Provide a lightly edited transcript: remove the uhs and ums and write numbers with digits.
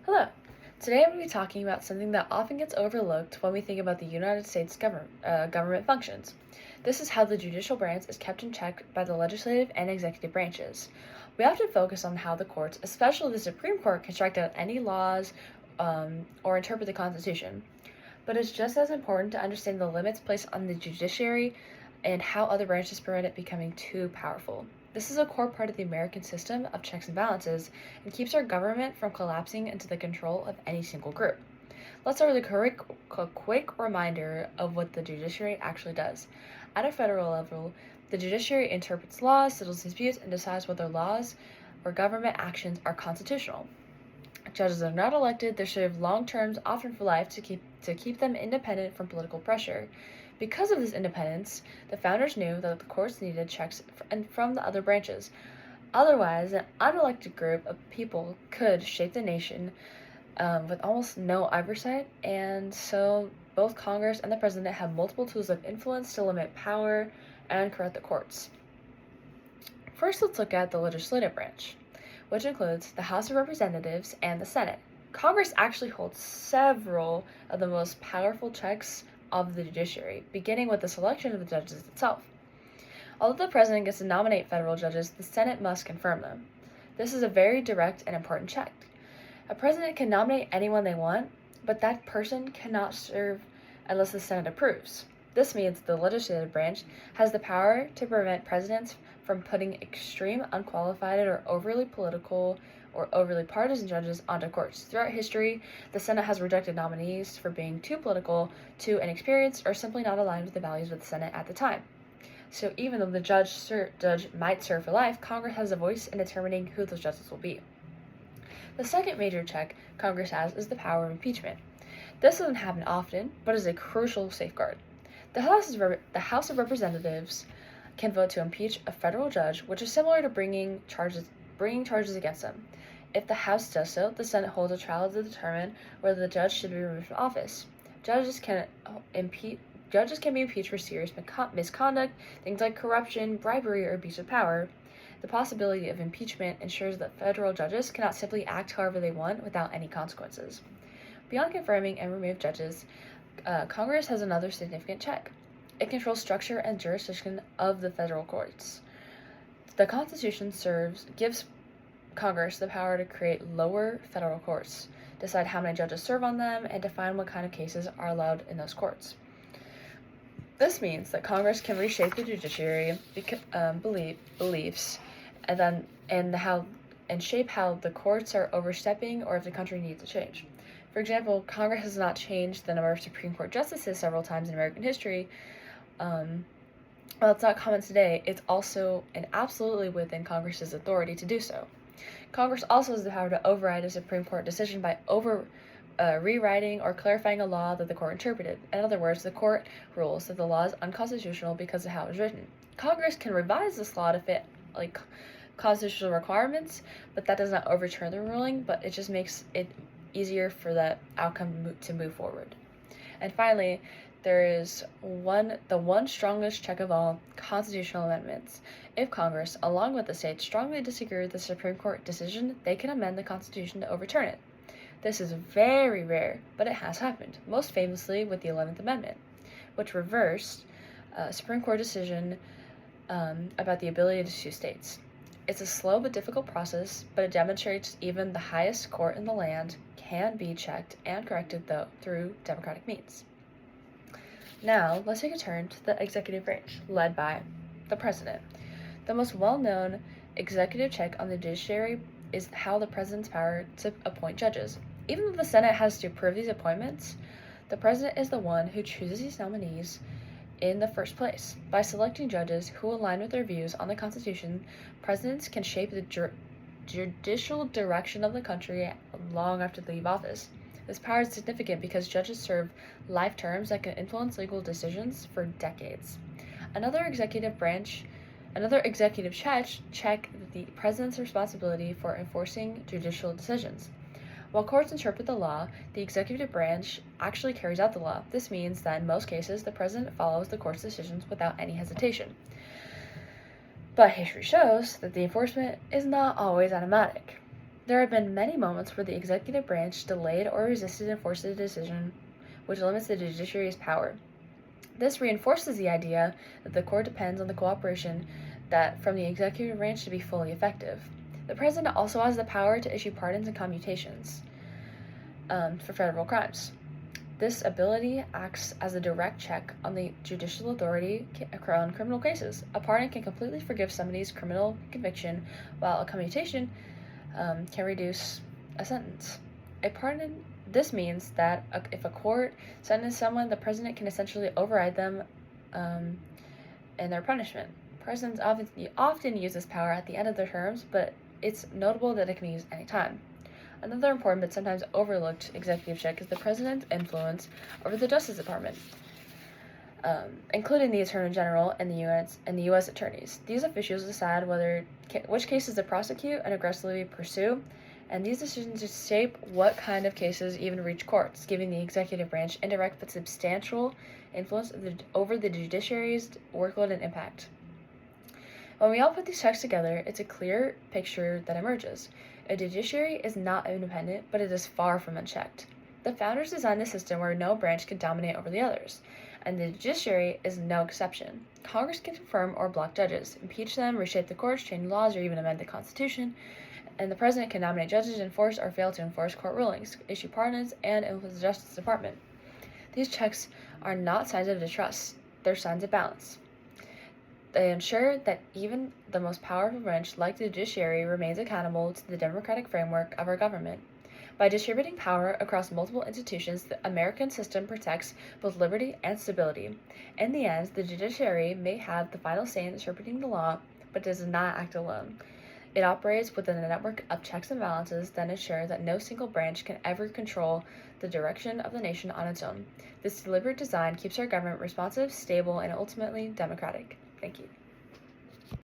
Hello. Today I'm going to be talking about something that often gets overlooked when we think about the United States government functions. This is how the judicial branch is kept in check by the legislative and executive branches. We often focus on how the courts, especially the Supreme Court, can strike down any laws or interpret the Constitution. But it's just as important to understand the limits placed on the judiciary and how other branches prevent it becoming too powerful. This is a core part of the American system of checks and balances and keeps our government from collapsing into the control of any single group. Let's start with a quick reminder of what the judiciary actually does. At a federal level, the judiciary interprets laws, settles disputes, and decides whether laws or government actions are constitutional. Judges are not elected, they serve long terms, often for life, to keep them independent from political pressure. Because of this independence, the founders knew that the courts needed checks from the other branches. Otherwise, an unelected group of people could shape the nation with almost no oversight, and so both Congress and the president have multiple tools of influence to limit power and corrupt the courts. First, let's look at the legislative branch, which includes the House of Representatives and the Senate. Congress actually holds several of the most powerful checks of the judiciary, beginning with the selection of the judges itself. Although the president gets to nominate federal judges, the Senate must confirm them. This is a very direct and important check. A president can nominate anyone they want, but that person cannot serve unless the Senate approves. This means the legislative branch has the power to prevent presidents from putting extreme, unqualified, or overly political or overly partisan judges onto courts. Throughout history, the Senate has rejected nominees for being too political, too inexperienced, or simply not aligned with the values of the Senate at the time. So even though the judge might serve for life, Congress has a voice in determining who those judges will be. The second major check Congress has is the power of impeachment. This doesn't happen often, but is a crucial safeguard. The House of Representatives can vote to impeach a federal judge, which is similar to bringing charges against them. If the House does so, the Senate holds a trial to determine whether the judge should be removed from office. Judges can be impeached for serious misconduct, things like corruption, bribery, or abuse of power. The possibility of impeachment ensures that federal judges cannot simply act however they want without any consequences. Beyond confirming and removing judges, Congress has another significant check. It controls structure and jurisdiction of the federal courts. The Constitution gives Congress the power to create lower federal courts, decide how many judges serve on them, and define what kind of cases are allowed in those courts. This means that Congress can reshape the judiciary beliefs and shape how the courts are overstepping or if the country needs a change. For example, Congress has not changed the number of Supreme Court justices several times in American history. While it's not common today, it's also and absolutely within Congress's authority to do so. Congress also has the power to override a Supreme Court decision by rewriting or clarifying a law that the court interpreted. In other words, the court rules that the law is unconstitutional because of how it was written. Congress can revise this law to fit constitutional requirements, but that does not overturn the ruling, but it just makes it easier for that outcome to move forward. And finally, there is the one strongest check of all, constitutional amendments. If Congress, along with the states, strongly disagree with the Supreme Court decision, they can amend the Constitution to overturn it. This is very rare, but it has happened, most famously with the 11th Amendment, which reversed a Supreme Court decision about the ability to sue states. It's a slow but difficult process, but it demonstrates even the highest court in the land can be checked and corrected through democratic means. Now, let's take a turn to the executive branch, led by the president. The most well-known executive check on the judiciary is how the president's power to appoint judges. Even though the Senate has to approve these appointments, the president is the one who chooses these nominees in the first place. By selecting judges who align with their views on the Constitution, presidents can shape the judicial direction of the country long after they leave office. This power is significant because judges serve life terms that can influence legal decisions for decades. Another executive check the president's responsibility for enforcing judicial decisions. While courts interpret the law, the executive branch actually carries out the law. This means that in most cases, the president follows the court's decisions without any hesitation. But history shows that the enforcement is not always automatic. There have been many moments where the executive branch delayed or resisted enforcing a decision, which limits the judiciary's power. This reinforces the idea that the court depends on the cooperation from the executive branch to be fully effective. The president also has the power to issue pardons and commutations for federal crimes. This ability acts as a direct check on the judicial authority on criminal cases. A pardon can completely forgive somebody's criminal conviction, while a commutation can reduce a sentence. This means that if a court sentences someone, the president can essentially override them in their punishment. Presidents often use this power at the end of their terms, but it's notable that it can be used anytime. Another important but sometimes overlooked executive check is the president's influence over the Justice Department, including the Attorney General and the U.S. attorneys. These officials decide which cases to prosecute and aggressively pursue, and these decisions shape what kind of cases even reach courts, giving the executive branch indirect but substantial influence over the judiciary's workload and impact. When we all put these checks together, it's a clear picture that emerges. A judiciary is not independent, but it is far from unchecked. The founders designed a system where no branch could dominate over the others, and the judiciary is no exception. Congress can confirm or block judges, impeach them, reshape the courts, change laws, or even amend the Constitution, and the president can nominate judges, enforce or fail to enforce court rulings, issue pardons, and influence the Justice Department. These checks are not signs of distrust, they're signs of balance. They ensure that even the most powerful branch, like the judiciary, remains accountable to the democratic framework of our government. By distributing power across multiple institutions, the American system protects both liberty and stability. In the end, the judiciary may have the final say in interpreting the law, but does not act alone. It operates within a network of checks and balances that ensure that no single branch can ever control the direction of the nation on its own. This deliberate design keeps our government responsive, stable, and ultimately democratic. Thank you.